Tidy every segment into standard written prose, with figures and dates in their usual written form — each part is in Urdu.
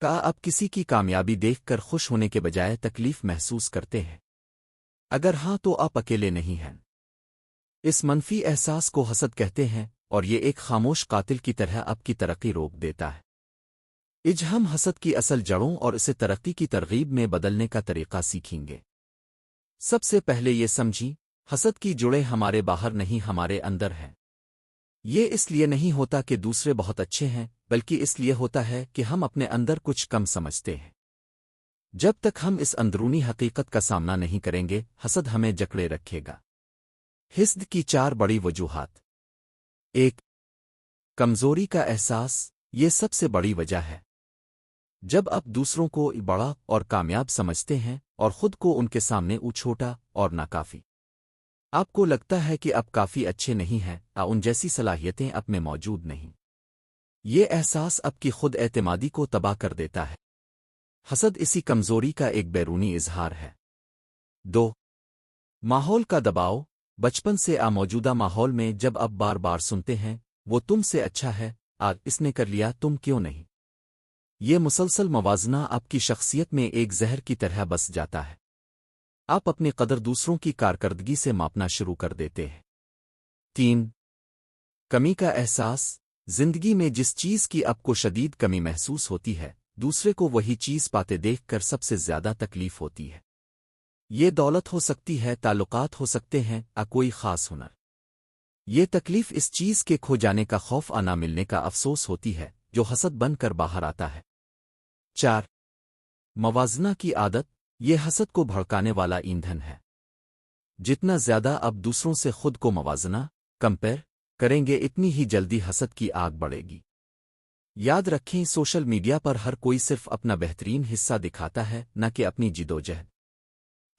کہا آپ کسی کی کامیابی دیکھ کر خوش ہونے کے بجائے تکلیف محسوس کرتے ہیں؟ اگر ہاں تو آپ اکیلے نہیں ہیں۔ اس منفی احساس کو حسد کہتے ہیں، اور یہ ایک خاموش قاتل کی طرح آپ کی ترقی روک دیتا ہے۔ ہم حسد کی اصل جڑوں اور اسے ترقی کی ترغیب میں بدلنے کا طریقہ سیکھیں گے۔ سب سے پہلے یہ سمجھیں، حسد کی جڑیں ہمارے باہر نہیں، ہمارے اندر ہیں۔ یہ اس لیے نہیں ہوتا کہ دوسرے بہت اچھے ہیں، بلکہ اس لیے ہوتا ہے کہ ہم اپنے اندر کچھ کم سمجھتے ہیں۔ جب تک ہم اس اندرونی حقیقت کا سامنا نہیں کریں گے، حسد ہمیں جکڑے رکھے گا۔ حسد کی 4 بڑی وجوہات۔ 1. کمزوری کا احساس، یہ سب سے بڑی وجہ ہے۔ جب آپ دوسروں کو بڑا اور کامیاب سمجھتے ہیں اور خود کو ان کے سامنے چھوٹا اور ناکافی، آپ کو لگتا ہے کہ آپ کافی اچھے نہیں ہیں، ان جیسی صلاحیتیں آپ میں موجود نہیں۔ یہ احساس آپ کی خود اعتمادی کو تباہ کر دیتا ہے۔ حسد اسی کمزوری کا ایک بیرونی اظہار ہے۔ 2. ماحول کا دباؤ، بچپن سے موجودہ ماحول میں جب آپ بار بار سنتے ہیں وہ تم سے اچھا ہے، آج اس نے کر لیا تم کیوں نہیں، یہ مسلسل موازنہ آپ کی شخصیت میں ایک زہر کی طرح بس جاتا ہے۔ آپ اپنی قدر دوسروں کی کارکردگی سے ماپنا شروع کر دیتے ہیں۔ 3. کمی کا احساس، زندگی میں جس چیز کی آپ کو شدید کمی محسوس ہوتی ہے، دوسرے کو وہی چیز پاتے دیکھ کر سب سے زیادہ تکلیف ہوتی ہے۔ یہ دولت ہو سکتی ہے، تعلقات ہو سکتے ہیں، کوئی خاص ہنر۔ یہ تکلیف اس چیز کے کھو جانے کا خوف، نہ ملنے کا افسوس ہوتی ہے، جو حسد بن کر باہر آتا ہے۔ 4. موازنہ کی عادت، یہ حسد کو بھڑکانے والا ایندھن ہے۔ جتنا زیادہ آپ دوسروں سے خود کو موازنہ کمپیئر کریں گے، اتنی ہی جلدی حسد کی آگ بڑھے گی۔ یاد رکھیں، سوشل میڈیا پر ہر کوئی صرف اپنا بہترین حصہ دکھاتا ہے، نہ کہ اپنی جدوجہد۔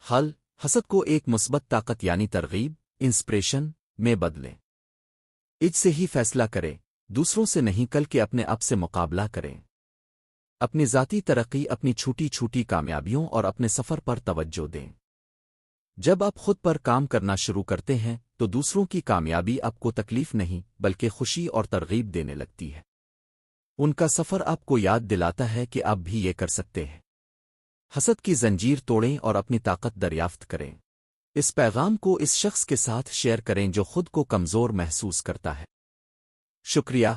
حل، حسد کو ایک مثبت طاقت یعنی ترغیب، انسپریشن میں بدلیں۔ سے ہی فیصلہ کریں، دوسروں سے نہیں، کل کے اپنے آپ سے مقابلہ کریں۔ اپنی ذاتی ترقی، اپنی چھوٹی چھوٹی کامیابیوں اور اپنے سفر پر توجہ دیں۔ جب آپ خود پر کام کرنا شروع کرتے ہیں تو دوسروں کی کامیابی آپ کو تکلیف نہیں بلکہ خوشی اور ترغیب دینے لگتی ہے۔ ان کا سفر آپ کو یاد دلاتا ہے کہ آپ بھی یہ کر سکتے ہیں۔ حسد کی زنجیر توڑیں اور اپنی طاقت دریافت کریں۔ اس پیغام کو اس شخص کے ساتھ شیئر کریں جو خود کو کمزور محسوس کرتا ہے۔ شکریہ۔